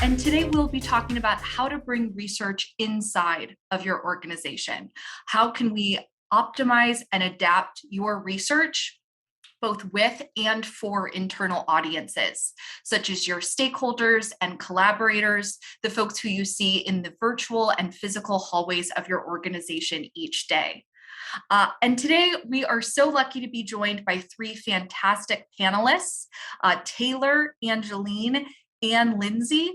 and today we'll be talking about how to bring research inside of your organization. How can we optimize and adapt your research both with and for internal audiences, such as your stakeholders and collaborators, the folks who you see in the virtual and physical hallways of your organization each day. And today we are so lucky to be joined by three fantastic panelists, Taylor, Angeline, and Linsey.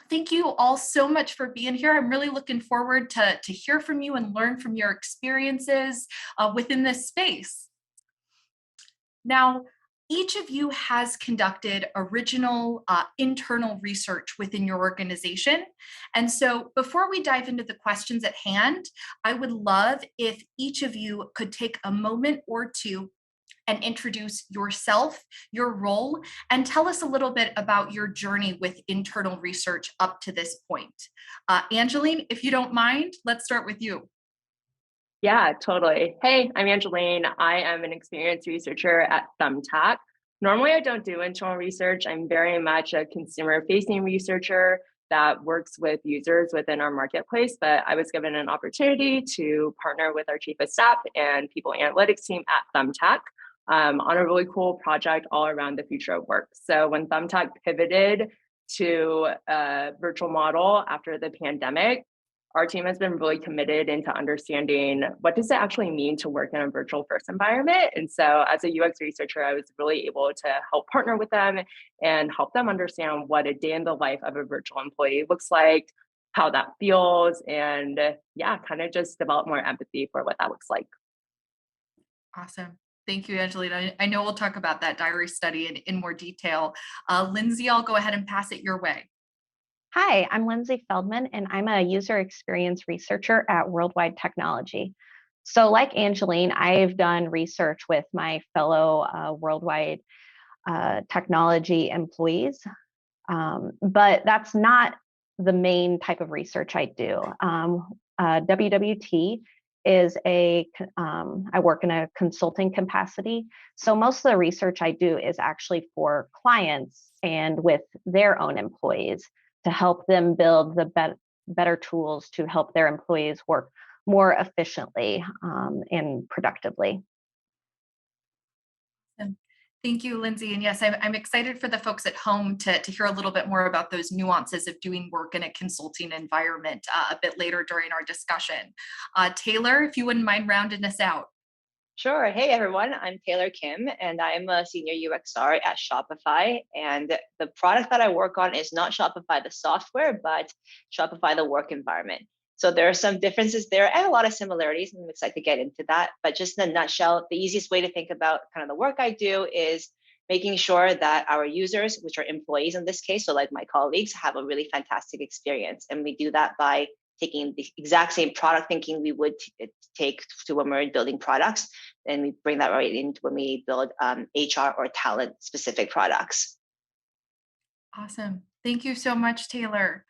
Thank you all so much for being here. I'm really looking forward to hear from you and learn from your experiences within this space. Now, each of you has conducted original internal research within your organization. And so before we dive into the questions at hand, I would love if each of you could take a moment or two and introduce yourself, your role, and tell us a little bit about your journey with internal research up to this point. Angeline, if you don't mind, let's start with you. Yeah, totally. Hey, I'm Angeline. I am an experienced researcher at Thumbtack. Normally, I don't do internal research. I'm very much a consumer-facing researcher that works with users within our marketplace, but I was given an opportunity to partner with our chief of staff and people analytics team at Thumbtack on a really cool project all around the future of work. So when Thumbtack pivoted to a virtual model after the pandemic, our team has been really committed into understanding what does it actually mean to work in a virtual first environment. And so as a UX researcher, I was really able to help partner with them and help them understand what a day in the life of a virtual employee looks like, how that feels, and yeah, kind of just develop more empathy for what that looks like. Awesome. Thank you, Angelina. I know we'll talk about that diary study in more detail. Linsey, I'll go ahead and pass it your way. Hi, I'm Linsey Feldman, and I'm a user experience researcher at Worldwide Technology. So, like Angeline, I've done research with my fellow Worldwide Technology employees, but that's not the main type of research I do. WWT is I work in a consulting capacity. So most of the research I do is actually for clients and with their own employees to help them build the better tools to help their employees work more efficiently and productively. Thank you, Linsey. And yes, I'm excited for the folks at home to hear a little bit more about those nuances of doing work in a consulting environment a bit later during our discussion. Taylor, if you wouldn't mind rounding us out. Sure. Hey, everyone. I'm Taylor Kim, and I'm a senior UXR at Shopify. And the product that I work on is not Shopify, the software, but Shopify, the work environment. So there are some differences there and a lot of similarities, and I'm excited to get into that. But just in a nutshell, the easiest way to think about kind of the work I do is making sure that our users, which are employees in this case, so like my colleagues, have a really fantastic experience. And we do that by taking the exact same product thinking we would take to when we're building products, and we bring that right into when we build HR or talent specific products. Awesome. Thank you so much, Taylor.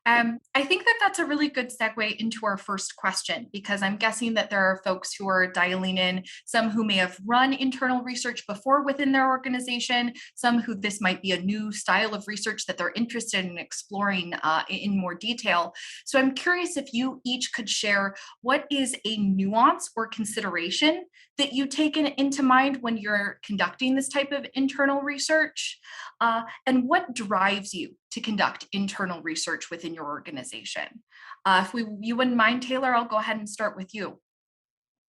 I think that that's a really good segue into our first question, because I'm guessing that there are folks who are dialing in, some who may have run internal research before within their organization, some who this might be a new style of research that they're interested in exploring in more detail. So I'm curious if you each could share what is a nuance or consideration that you take into mind when you're conducting this type of internal research, and what drives you to conduct internal research within your organization. If you wouldn't mind, Taylor, I'll go ahead and start with you.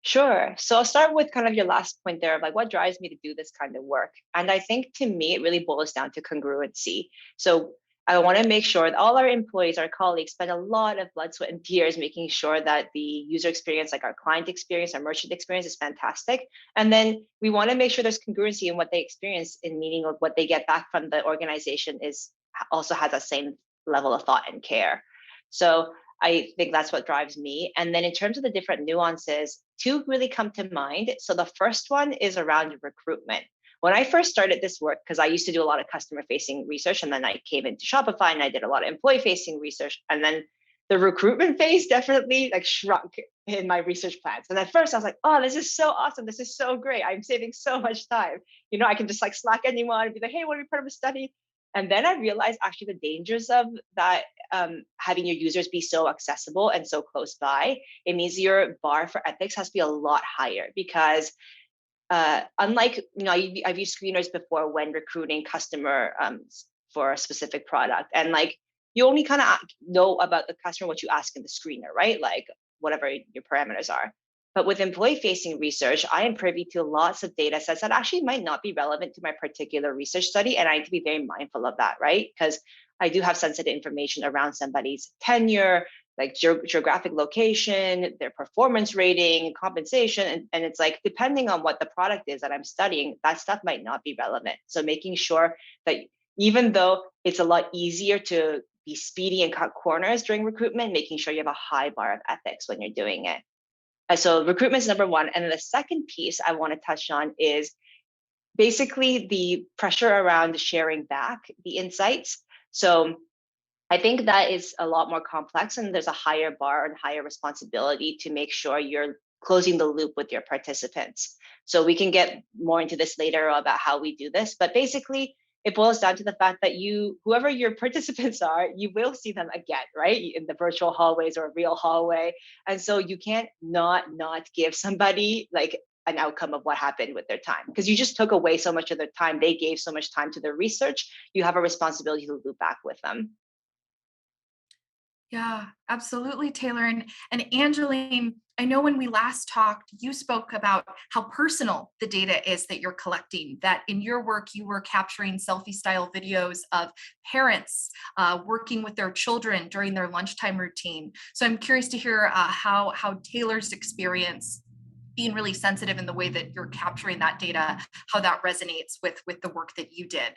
Sure. So I'll start with kind of your last point there of like what drives me to do this kind of work. And I think to me, it really boils down to congruency. So I want to make sure that all our employees, our colleagues spend a lot of blood, sweat, and tears making sure that the user experience, like our client experience, our merchant experience is fantastic. And then we want to make sure there's congruency in what they experience, in meaning of what they get back from the organization is also has that same level of thought and care. So I think that's what drives me. And then in terms of the different nuances, two really come to mind. So the first one is around recruitment. When I first started this work, because I used to do a lot of customer facing research, and then I came into Shopify and I did a lot of employee facing research. And then the recruitment phase definitely like shrunk in my research plans. And at first I was like, oh, this is so awesome. This is so great. I'm saving so much time. You know, I can just like Slack anyone and be like, hey, want to be part of a study? And then I realized actually the dangers of that, having your users be so accessible and so close by. It means your bar for ethics has to be a lot higher because unlike, I've used screeners before when recruiting customer for a specific product, and like you only kind of know about the customer what you ask in the screener, right? Like whatever your parameters are. But with employee-facing research, I am privy to lots of data sets that actually might not be relevant to my particular research study, and I need to be very mindful of that, right? Because I do have sensitive information around somebody's tenure, like geographic location, their performance rating, compensation. And it's like, depending on what the product is that I'm studying, that stuff might not be relevant. So making sure that even though it's a lot easier to be speedy and cut corners during recruitment, making sure you have a high bar of ethics when you're doing it. And so recruitment is number one. And then the second piece I want to touch on is basically the pressure around sharing back the insights. So I think that is a lot more complex, and there's a higher bar and higher responsibility to make sure you're closing the loop with your participants. So we can get more into this later about how we do this, but basically it boils down to the fact that whoever your participants are, you will see them again, right? In the virtual hallways or a real hallway. And so you can't not give somebody like an outcome of what happened with their time, because you just took away so much of their time. They gave so much time to their research. You have a responsibility to loop back with them. Yeah, absolutely, Taylor. And Angeline, I know when we last talked, you spoke about how personal the data is that you're collecting, that in your work, you were capturing selfie style videos of parents working with their children during their lunchtime routine. So I'm curious to hear how Taylor's experience being really sensitive in the way that you're capturing that data, how that resonates with the work that you did.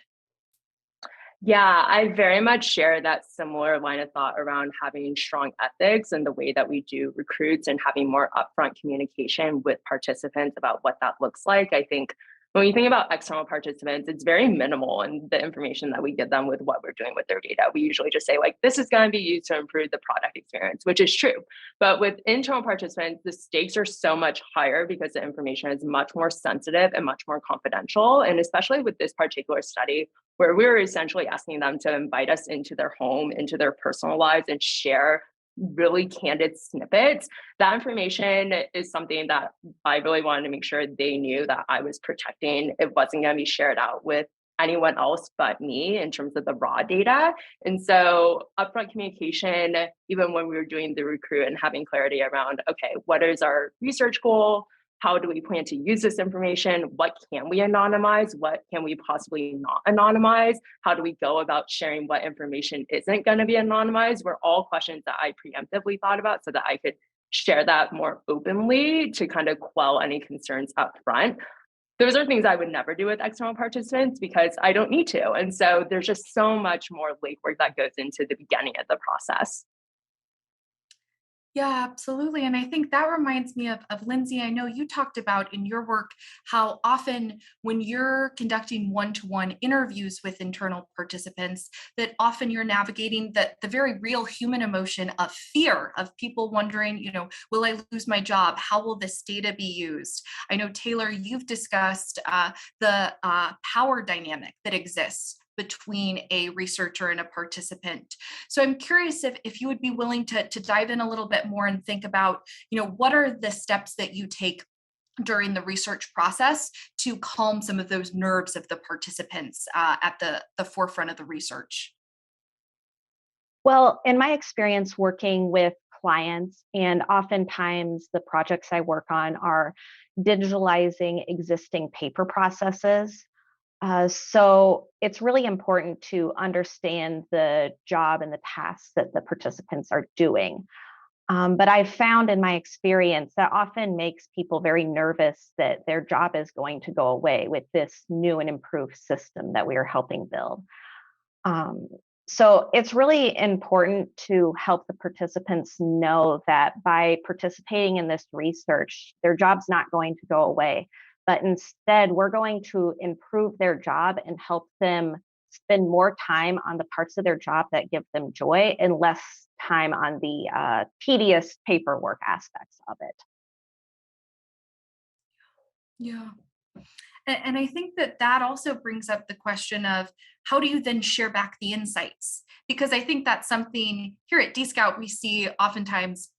Yeah, I very much share that similar line of thought around having strong ethics and the way that we do recruits and having more upfront communication with participants about what that looks like. I think when you think about external participants, it's very minimal in the information that we give them with what we're doing with their data. We usually just say, like, this is going to be used to improve the product experience, which is true. But with internal participants, the stakes are so much higher because the information is much more sensitive and much more confidential. And especially with this particular study, where we were essentially asking them to invite us into their home, into their personal lives, and share really candid snippets. That information is something that I really wanted to make sure they knew that I was protecting. It wasn't going to be shared out with anyone else but me in terms of the raw data. And so upfront communication, even when we were doing the recruit and having clarity around, okay, what is our research goal? How do we plan to use this information? What can we anonymize? What can we possibly not anonymize? How do we go about sharing what information isn't going to be anonymized? Were all questions that I preemptively thought about so that I could share that more openly to kind of quell any concerns up front. Those are things I would never do with external participants because I don't need to. And so there's just so much more legwork that goes into the beginning of the process. Yeah, absolutely. And I think that reminds me of Linsey. I know you talked about in your work how often when you're conducting one-to-one interviews with internal participants, that often you're navigating the very real human emotion of fear, of people wondering, will I lose my job? How will this data be used? I know, Taylor, you've discussed the power dynamic that exists between a researcher and a participant. So I'm curious if you would be willing to dive in a little bit more and think about, what are the steps that you take during the research process to calm some of those nerves of the participants at the forefront of the research? Well, in my experience working with clients, and oftentimes the projects I work on are digitalizing existing paper processes. So it's really important to understand the job and the tasks that the participants are doing. But I've found in my experience that often makes people very nervous that their job is going to go away with this new and improved system that we are helping build. Um, so it's really important to help the participants know that by participating in this research, their job's not going to go away, but instead we're going to improve their job and help them spend more time on the parts of their job that give them joy and less time on the tedious paperwork aspects of it. Yeah. And I think that that also brings up the question of how do you then share back the insights? Because I think that's something here at DScout we see oftentimes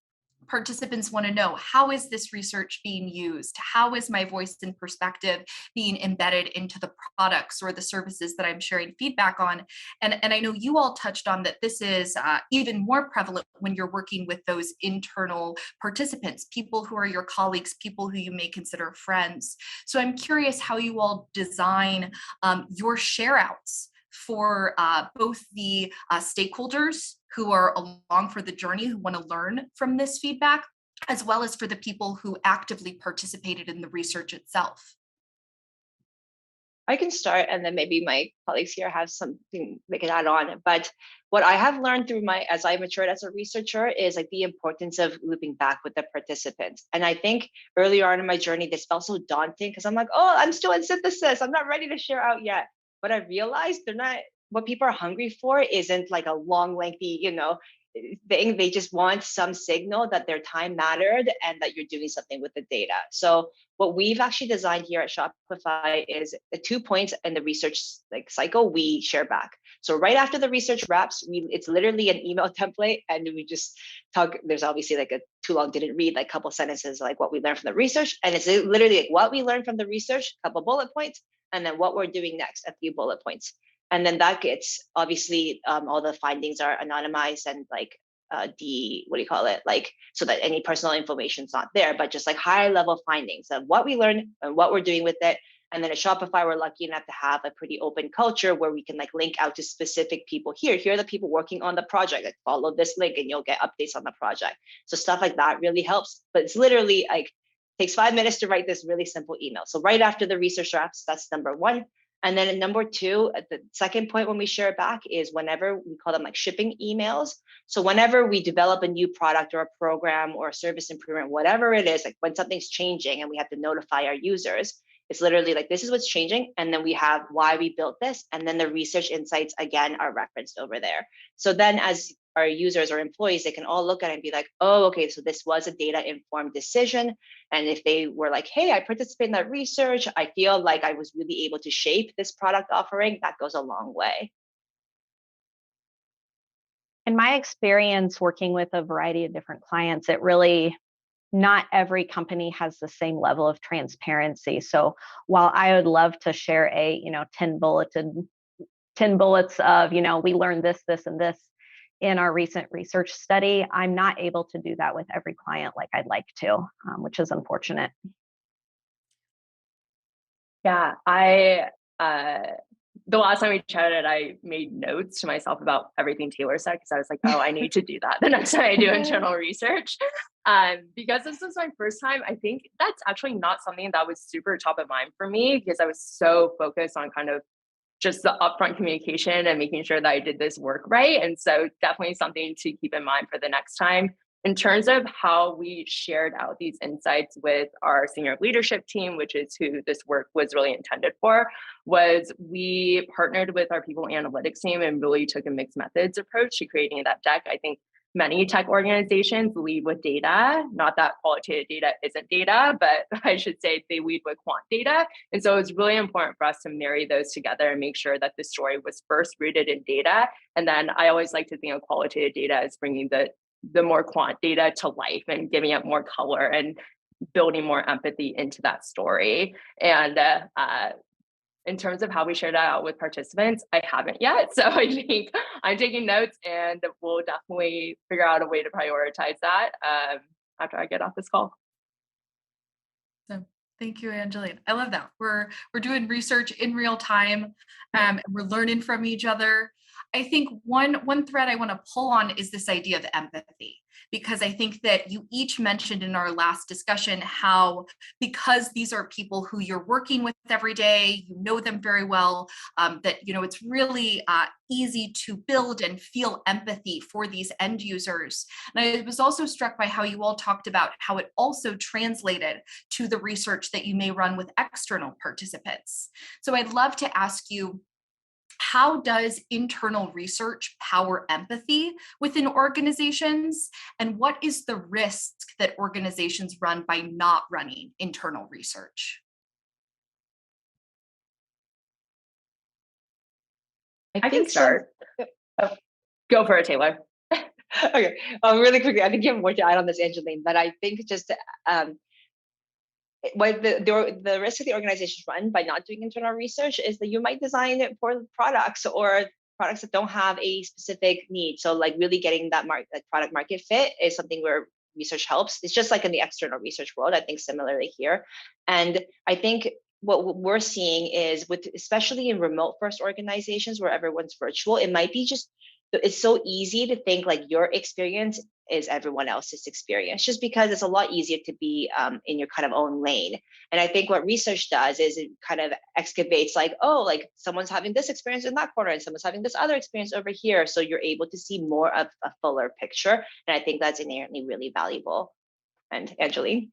participants want to know, how is this research being used? How is my voice and perspective being embedded into the products or the services that I'm sharing feedback on? And I know you all touched on that this is even more prevalent when you're working with those internal participants, people who are your colleagues, people who you may consider friends. So I'm curious how you all design your share outs for both the stakeholders who are along for the journey, who want to learn from this feedback, as well as for the people who actively participated in the research itself. I can start, and then maybe my colleagues here have something they can add on. But what I have learned through as I matured as a researcher is like the importance of looping back with the participants. And I think earlier on in my journey, this felt so daunting because I'm like, oh, I'm still in synthesis. I'm not ready to share out yet. But I realized they're not, what people are hungry for isn't like a long, lengthy, thing. They just want some signal that their time mattered and that you're doing something with the data. So what we've actually designed here at Shopify is the 2 points in the research cycle we share back. So right after the research wraps, it's literally an email template, and we just talk. There's obviously like a too long didn't read, like couple sentences, like what we learned from the research, and it's literally like what we learned from the research, a couple bullet points, and then what we're doing next, a few bullet points. And then that gets obviously all the findings are anonymized and like what do you call it, like so that any personal information is not there, but just like high level findings of what we learned and what we're doing with it. And then at Shopify, we're lucky enough to have a pretty open culture where we can like link out to specific people. Here are the people working on the project, like follow this link and you'll get updates on the project. So stuff like that really helps, but it's literally like takes 5 minutes to write this really simple email. So right after the research drafts, that's number one. And then number two, the second point when we share it back is whenever we call them like shipping emails. So whenever we develop a new product or a program or a service improvement, whatever it is, like when something's changing and we have to notify our users, it's literally like, this is what's changing. And then we have why we built this. And then the research insights, again, are referenced over there. So then as our users or employees, they can all look at it and be like, oh, okay, so this was a data-informed decision. And if they were like, hey, I participated in that research, I feel like I was really able to shape this product offering, that goes a long way. In my experience working with a variety of different clients, it really, not every company has the same level of transparency. So while I would love to share 10 bullets of, we learned this, this, and this in our recent research study, I'm not able to do that with every client like I'd like to, which is unfortunate. Yeah, the last time we chatted, I made notes to myself about everything Taylor said because I was like, oh, I need to do that the next time I do internal research. Because this was my first time, I think that's actually not something that was super top of mind for me because I was so focused on kind of just the upfront communication and making sure that I did this work right. And so definitely something to keep in mind for the next time. In terms of how we shared out these insights with our senior leadership team, which is who this work was really intended for, was we partnered with our people analytics team and really took a mixed methods approach to creating that deck. I think many tech organizations lead with data, not that qualitative data isn't data, but I should say they lead with quant data. And so it's really important for us to marry those together and make sure that the story was first rooted in data. And then I always like to think of qualitative data as bringing the more quant data to life and giving it more color and building more empathy into that story. And in terms of how we share that out with participants, I haven't yet. So I think I'm taking notes and we'll definitely figure out a way to prioritize that after I get off this call. So thank you, Angeline. I love that. We're doing research in real time and we're learning from each other. I think one thread I want to pull on is this idea of empathy, because I think that you each mentioned in our last discussion how, because these are people who you're working with every day, you know them very well, that it's really easy to build and feel empathy for these end users. And I was also struck by how you all talked about how it also translated to the research that you may run with external participants. So I'd love to ask you, how does internal research power empathy within organizations? And what is the risk that organizations run by not running internal research? I can think some. start. Oh, go for it, Taylor. Okay, really quickly, I think you have more to add on this, Angeline, but I think just what the risk of the organizations run by not doing internal research is that you might design it for products or products that don't have a specific need. So like really getting that product market fit is something where research helps. It's just like in the external research world, I think similarly here. And I think what we're seeing is with, especially in remote first organizations where everyone's virtual, it might be just, it's so easy to think like your experience is everyone else's experience, just because it's a lot easier to be in your kind of own lane. And I think what research does is it kind of excavates like, oh, like someone's having this experience in that corner and someone's having this other experience over here. So you're able to see more of a fuller picture. And I think that's inherently really valuable. And Angeline?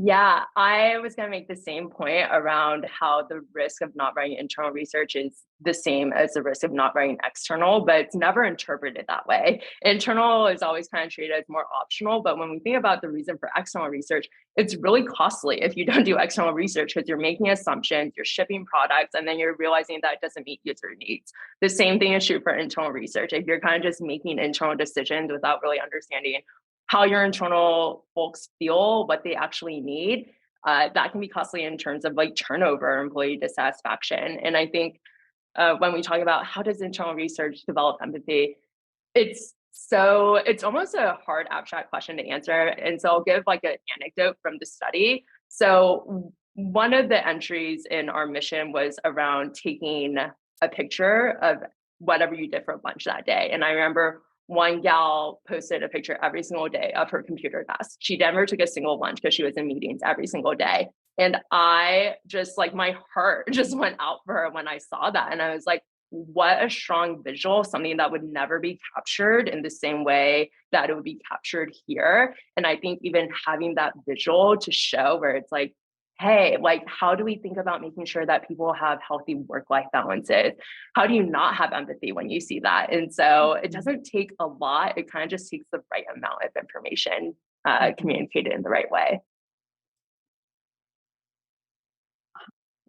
Yeah, I was going to make the same point around how the risk of not writing internal research is the same as the risk of not writing external, but it's never interpreted that way. Internal is always kind of treated as more optional, but when we think about the reason for external research, it's really costly if you don't do external research because you're making assumptions, you're shipping products, and then you're realizing that it doesn't meet user needs. The same thing is true for internal research. If you're kind of just making internal decisions without really understanding how your internal folks feel, what they actually need, that can be costly in terms of like turnover, employee dissatisfaction. And I think when we talk about how does internal research develop empathy, it's almost a hard abstract question to answer. And so I'll give like an anecdote from the study. So one of the entries in our mission was around taking a picture of whatever you did for lunch that day. And I remember one gal posted a picture every single day of her computer desk. She never took a single lunch because she was in meetings every single day. And I just like, my heart just went out for her when I saw that. And I was like, what a strong visual, something that would never be captured in the same way that it would be captured here. And I think even having that visual to show where it's like, hey, like, how do we think about making sure that people have healthy work-life balances? How do you not have empathy when you see that? And so it doesn't take a lot. It kind of just takes the right amount of information communicated in the right way.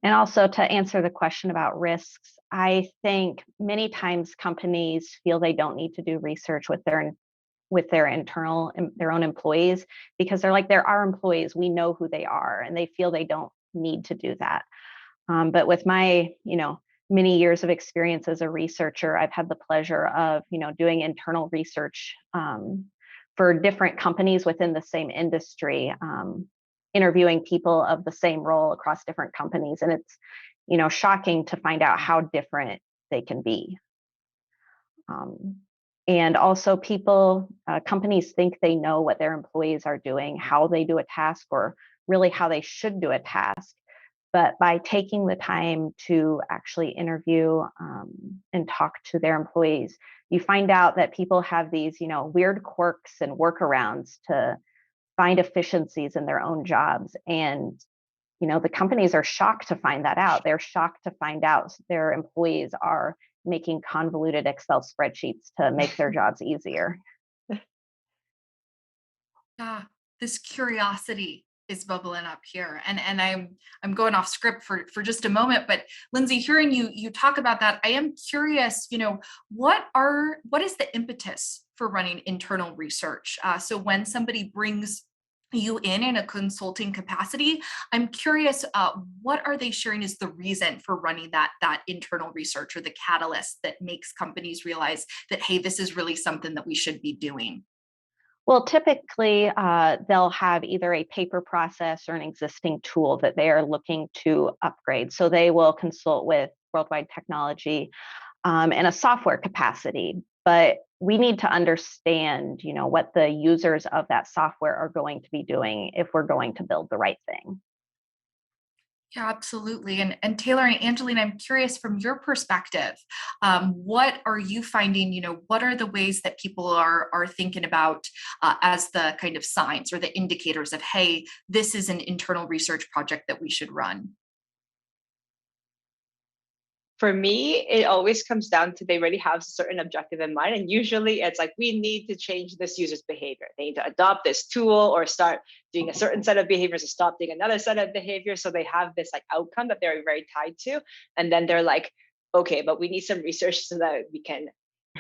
And also to answer the question about risks, I think many times companies feel they don't need to do research with their own employees because they're like, they're our employees, we know who they are, and they feel they don't need to do that. But with my, many years of experience as a researcher, I've had the pleasure of, doing internal research for different companies within the same industry, interviewing people of the same role across different companies. And it's, shocking to find out how different they can be. And also companies think they know what their employees are doing, how they do a task, or really how they should do a task. But by taking the time to actually interview and talk to their employees, you find out that people have these, weird quirks and workarounds to find efficiencies in their own jobs. And, the companies are shocked to find that out. They're shocked to find out their employees are making convoluted Excel spreadsheets to make their jobs easier. Yeah, this curiosity is bubbling up here, and I'm going off script for just a moment, but Linsey, hearing you talk about that, I am curious. What is the impetus for running internal research? So when somebody brings you in a consulting capacity, I'm curious, what are they sharing is the reason for running that internal research, or the catalyst that makes companies realize that, hey, this is really something that we should be doing? Well, typically, they'll have either a paper process or an existing tool that they are looking to upgrade. So they will consult with Worldwide Technology in a software capacity. But we need to understand, what the users of that software are going to be doing if we're going to build the right thing. Yeah, absolutely. And Taylor and Angeline, I'm curious from your perspective, what are you finding, what are the ways that people are thinking about as the kind of signs or the indicators of, hey, this is an internal research project that we should run? For me, it always comes down to they already have a certain objective in mind. And usually it's like, we need to change this user's behavior. They need to adopt this tool or start doing a certain set of behaviors or stop doing another set of behaviors. So they have this like outcome that they're very tied to. And then they're like, okay, but we need some research so that we can,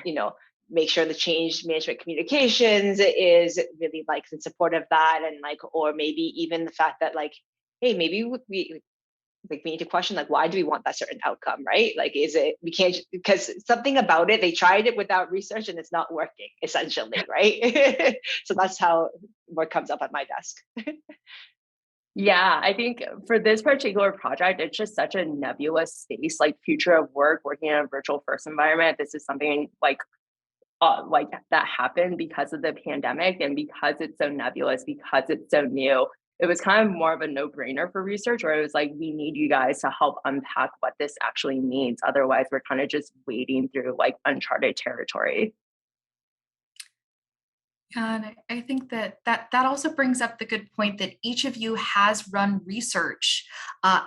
you know, make sure the change management communications is really like in support of that. And like, or maybe even the fact that like, hey, maybe we like we need to question like, why do we want that certain outcome, right? Like, is it, we can't, because something about it, they tried it without research and it's not working essentially, right? So that's how what comes up at my desk. Yeah, I think for this particular project, it's just such a nebulous space, like future of work, working in a virtual first environment. This is something like that happened because of the pandemic and because it's so nebulous, because it's so new. It was kind of more of a no-brainer for research where it was like, we need you guys to help unpack what this actually means. Otherwise, we're kind of just wading through like uncharted territory. Yeah, and I think that also brings up the good point that each of you has run research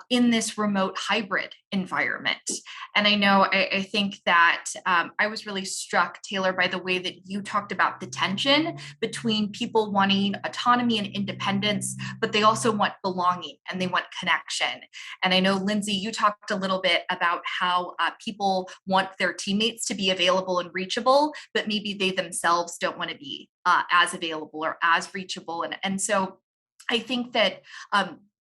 in this remote hybrid environment. And I know I think that I was really struck, Taylor, by the way that you talked about the tension between people wanting autonomy and independence, but they also want belonging and they want connection. And I know, Linsey, you talked a little bit about how people want their teammates to be available and reachable, but maybe they themselves don't want to be as available or as reachable. And so I think that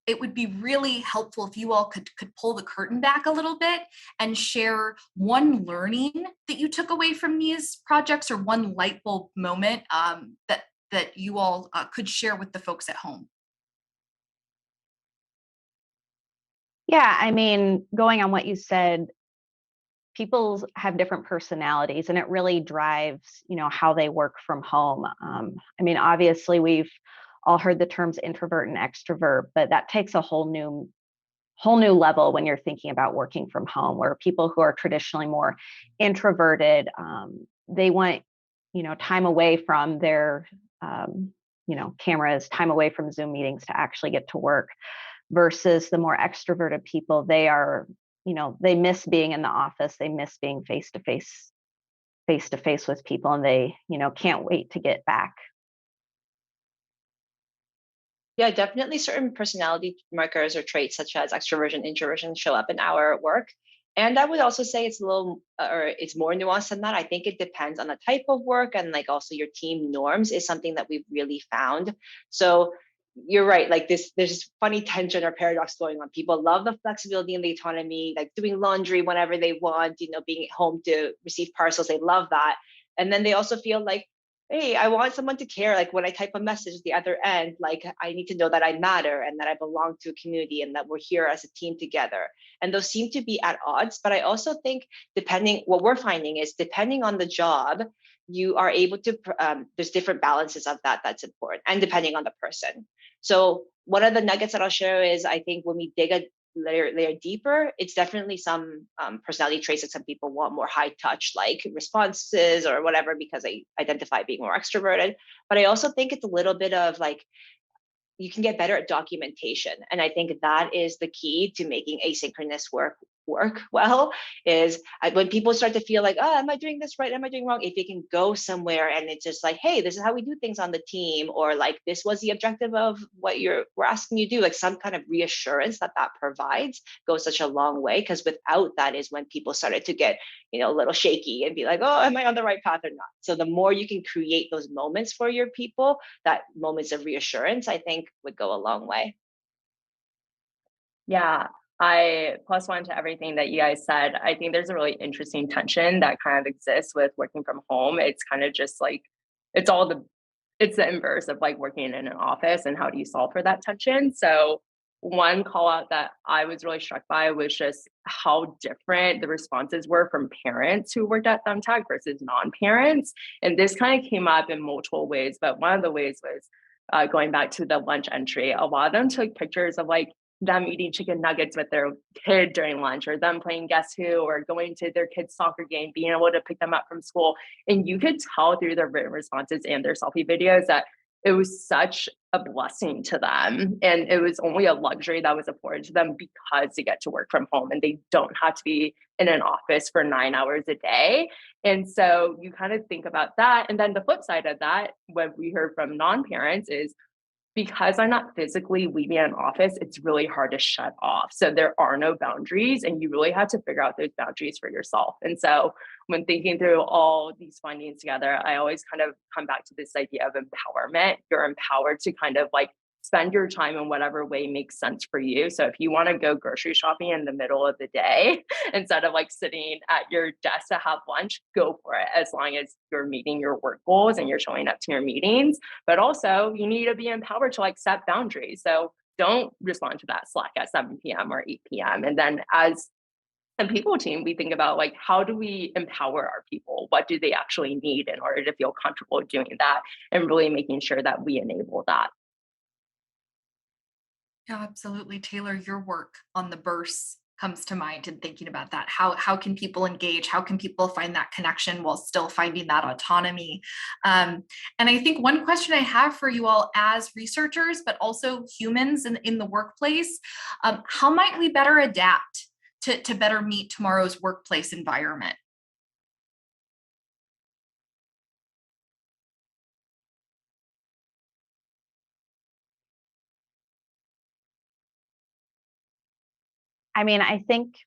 it would be really helpful if you all could pull the curtain back a little bit and share one learning that you took away from these projects or one light bulb moment that you all could share with the folks at home. Yeah, I mean, going on what you said, people have different personalities and it really drives, how they work from home. I mean, obviously we've all heard the terms introvert and extrovert, but that takes a whole new level when you're thinking about working from home, where people who are traditionally more introverted, they want, time away from their, cameras, time away from Zoom meetings to actually get to work, versus the more extroverted people, they are, they miss being in the office, they miss being face to face with people, and they, can't wait to get back. Yeah, definitely certain personality markers or traits such as extroversion, introversion show up in our work. And I would also say it's a little, or it's more nuanced than that. I think it depends on the type of work and like also your team norms is something that we've really found. So you're right, like there's this funny tension or paradox going on. People love the flexibility and the autonomy, like doing laundry whenever they want, being at home to receive parcels, they love that. And then they also feel like, hey, I want someone to care. Like when I type a message at the other end, like I need to know that I matter and that I belong to a community and that we're here as a team together. And those seem to be at odds. But I also think what we're finding is depending on the job, you are able to, there's different balances of that's important and depending on the person. So one of the nuggets that I'll share is I think when we dig a layer deeper, it's definitely some personality traits that some people want more high touch like responses or whatever because they identify being more extroverted. But I also think it's a little bit of like you can get better at documentation. And I think that is the key to making asynchronous work well is when people start to feel like, oh, am I doing this right? Am I doing wrong? If they can go somewhere and it's just like, hey, this is how we do things on the team, or like this was the objective of what we're asking you to do, like some kind of reassurance that provides goes such a long way. Because without that is when people started to get, a little shaky and be like, oh, am I on the right path or not? So the more you can create those moments for your people, that moments of reassurance, I think would go a long way. Yeah, I plus one to everything that you guys said. I think there's a really interesting tension that kind of exists with working from home. It's kind of just like it's it's the inverse of like working in an office and how do you solve for that tension. So one call out that I was really struck by was just how different the responses were from parents who worked at Thumbtack versus non-parents. And this kind of came up in multiple ways, but one of the ways was going back to the lunch entry. A lot of them took pictures of like them eating chicken nuggets with their kid during lunch, or them playing Guess Who, or going to their kid's soccer game, being able to pick them up from school. And you could tell through their written responses and their selfie videos that it was such a blessing to them. And it was only a luxury that was afforded to them because they get to work from home and they don't have to be in an office for 9 hours a day. And so you kind of think about that. And then the flip side of that, what we heard from non-parents is, because I'm not physically leaving an office, it's really hard to shut off. So there are no boundaries, and you really have to figure out those boundaries for yourself. And so when thinking through all these findings together, I always kind of come back to this idea of empowerment. You're empowered to kind of like spend your time in whatever way makes sense for you. So if you want to go grocery shopping in the middle of the day instead of like sitting at your desk to have lunch, go for it, as long as you're meeting your work goals and you're showing up to your meetings. But also you need to be empowered to like set boundaries. So don't respond to that Slack at 7 p.m. or 8 p.m. And then as a people team, we think about like, how do we empower our people? What do they actually need in order to feel comfortable doing that? And really making sure that we enable that. Yeah, absolutely. Taylor, your work on the bursts comes to mind and thinking about that. How can people engage? How can people find that connection while still finding that autonomy? And I think one question I have for you all as researchers, but also humans in the workplace, how might we better adapt to better meet tomorrow's workplace environment? I mean, I think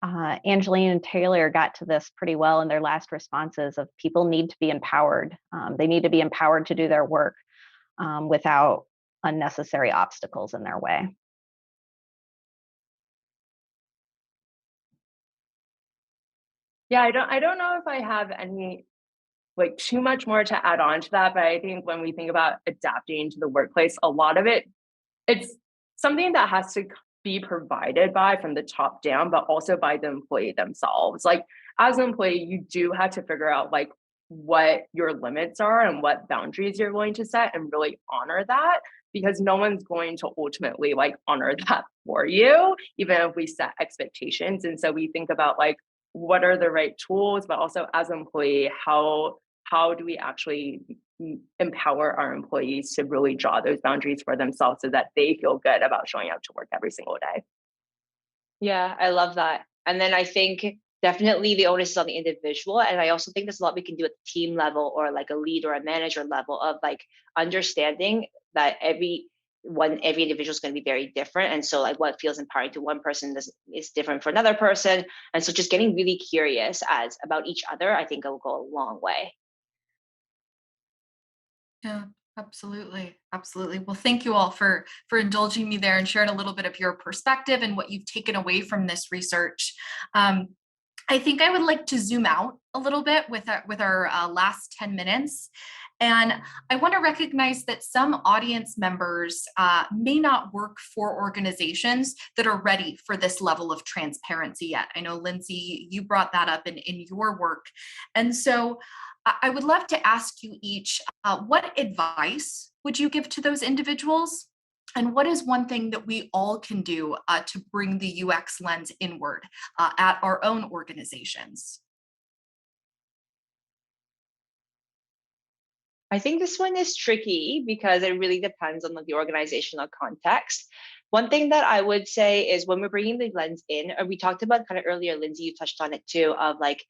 Angeline and Taylor got to this pretty well in their last responses of people need to be empowered. They need to be empowered to do their work without unnecessary obstacles in their way. Yeah, I don't know if I have any like too much more to add on to that, but I think when we think about adapting to the workplace, a lot of it's something that has to be provided by from the top down, but also by the employee themselves. Like as an employee, you do have to figure out like what your limits are and what boundaries you're going to set and really honor that, because no one's going to ultimately like honor that for you, even if we set expectations. And so we think about like what are the right tools, but also as an employee, how do we actually empower our employees to really draw those boundaries for themselves so that they feel good about showing up to work every single day. Yeah, I love that. And then I think definitely the onus is on the individual. And I also think there's a lot we can do at the team level or like a lead or a manager level of like understanding that every individual is going to be very different. And so like what feels empowering to one person is different for another person. And so just getting really curious as about each other, I think it will go a long way. Yeah, absolutely. Absolutely. Well, thank you all for indulging me there and sharing a little bit of your perspective and what you've taken away from this research. I think I would like to zoom out a little bit with our last 10 minutes. And I want to recognize that some audience members may not work for organizations that are ready for this level of transparency yet. I know, Linsey, you brought that up in your work. And so I would love to ask you each, what advice would you give to those individuals? And what is one thing that we all can do to bring the UX lens inward at our own organizations? I think this one is tricky because it really depends on the organizational context. One thing that I would say is when we're bringing the lens in, or we talked about kind of earlier, Linsey, you touched on it too, of like,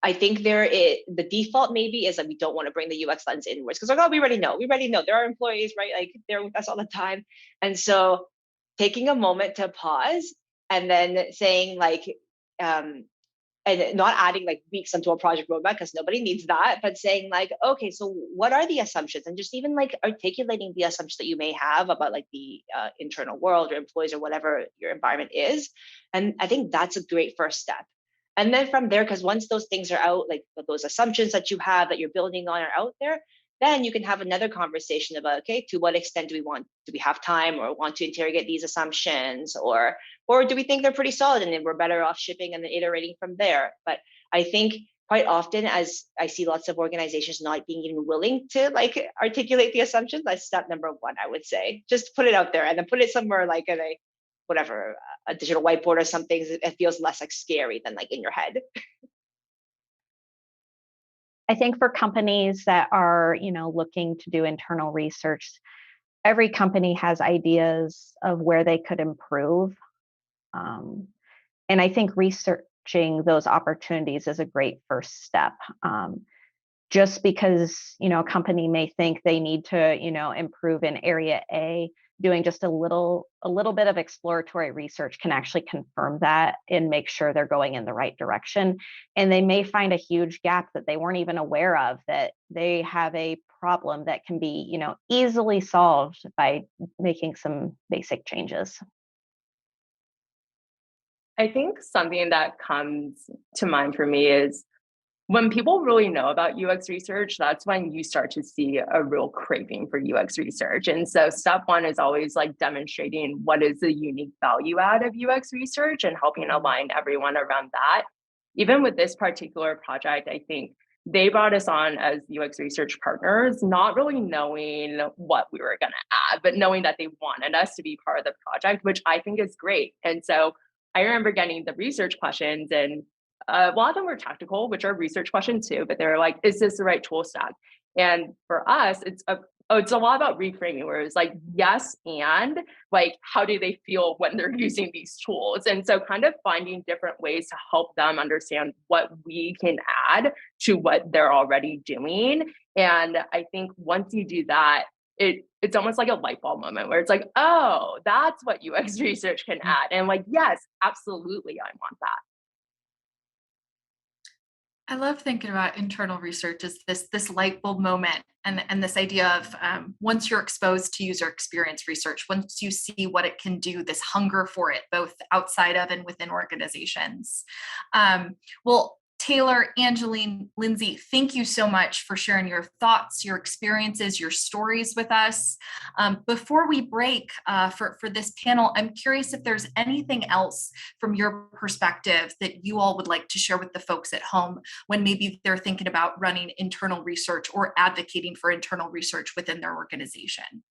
I think the default maybe is that we don't want to bring the UX lens inwards because like, oh, we already know there are employees, right? Like they're with us all the time. And so taking a moment to pause and then saying like, and not adding like weeks into a project roadmap because nobody needs that, but saying like, okay, so what are the assumptions? And just even like articulating the assumptions that you may have about like the internal world or employees or whatever your environment is. And I think that's a great first step. And then from there, because once those things are out, like those assumptions that you have that you're building on are out there, then you can have another conversation about, okay, to what extent do we have time or want to interrogate these assumptions, or do we think they're pretty solid and then we're better off shipping and then iterating from there? But I think quite often, as I see lots of organizations not being even willing to like articulate the assumptions, that's step number one, I would say. Just put it out there and then put it somewhere like in a whatever, a digital whiteboard or something. It feels less like scary than like in your head. I think for companies that are, looking to do internal research, every company has ideas of where they could improve. And I think researching those opportunities is a great first step. just because, a company may think they need to, improve in area A, doing just a little bit of exploratory research can actually confirm that and make sure they're going in the right direction. And they may find a huge gap that they weren't even aware of, that they have a problem that can be, easily solved by making some basic changes. I think something that comes to mind for me is when people really know about UX research, that's when you start to see a real craving for UX research. And so step one is always like demonstrating what is the unique value add of UX research and helping align everyone around that. Even with this particular project, I think they brought us on as UX research partners, not really knowing what we were going to add, but knowing that they wanted us to be part of the project, which I think is great. And so I remember getting the research questions, and a lot of them were technical, which are research questions too, but they're like, is this the right tool stack? And for us, it's a lot about reframing, where it's like, yes, and like, how do they feel when they're using these tools? And so kind of finding different ways to help them understand what we can add to what they're already doing. And I think once you do that, it's almost like a light bulb moment where it's like, oh, that's what UX research can add. And like, yes, absolutely, I want that. I love thinking about internal research as this light bulb moment, and this idea of once you're exposed to user experience research, once you see what it can do, this hunger for it, both outside of and within organizations. Well, Taylor, Angeline, Linsey, thank you so much for sharing your thoughts, your experiences, your stories with us. Before we break for this panel, I'm curious if there's anything else from your perspective that you all would like to share with the folks at home when maybe they're thinking about running internal research or advocating for internal research within their organization.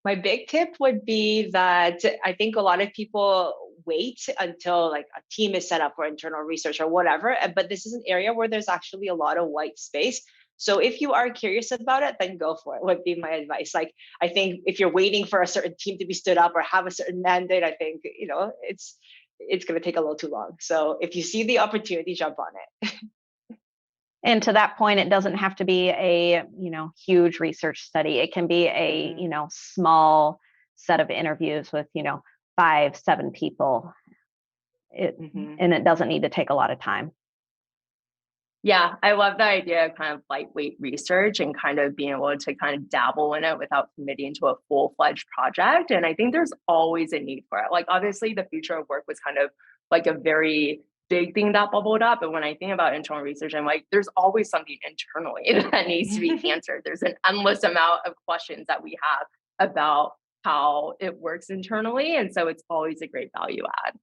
My big tip would be that I think a lot of people wait until like a team is set up for internal research or whatever, but this is an area where there's actually a lot of white space. So if you are curious about it, then go for it, would be my advice. Like, I think if you're waiting for a certain team to be stood up or have a certain mandate, I think, it's going to take a little too long. So if you see the opportunity, jump on it. And to that point, it doesn't have to be a, huge research study. It can be a, small set of interviews with, 5-7 people. And it doesn't need to take a lot of time. Yeah, I love the idea of kind of lightweight research and kind of being able to kind of dabble in it without committing to a full-fledged project. And I think there's always a need for it. Like, obviously, the future of work was kind of like a very big thing that bubbled up. And when I think about internal research, I'm like, there's always something internally that needs to be answered. There's an endless amount of questions that we have about how it works internally. And so it's always a great value add.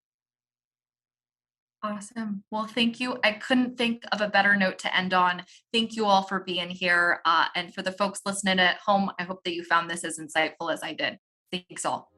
Awesome. Well, thank you. I couldn't think of a better note to end on. Thank you all for being here. And for the folks listening at home, I hope that you found this as insightful as I did. Thanks all.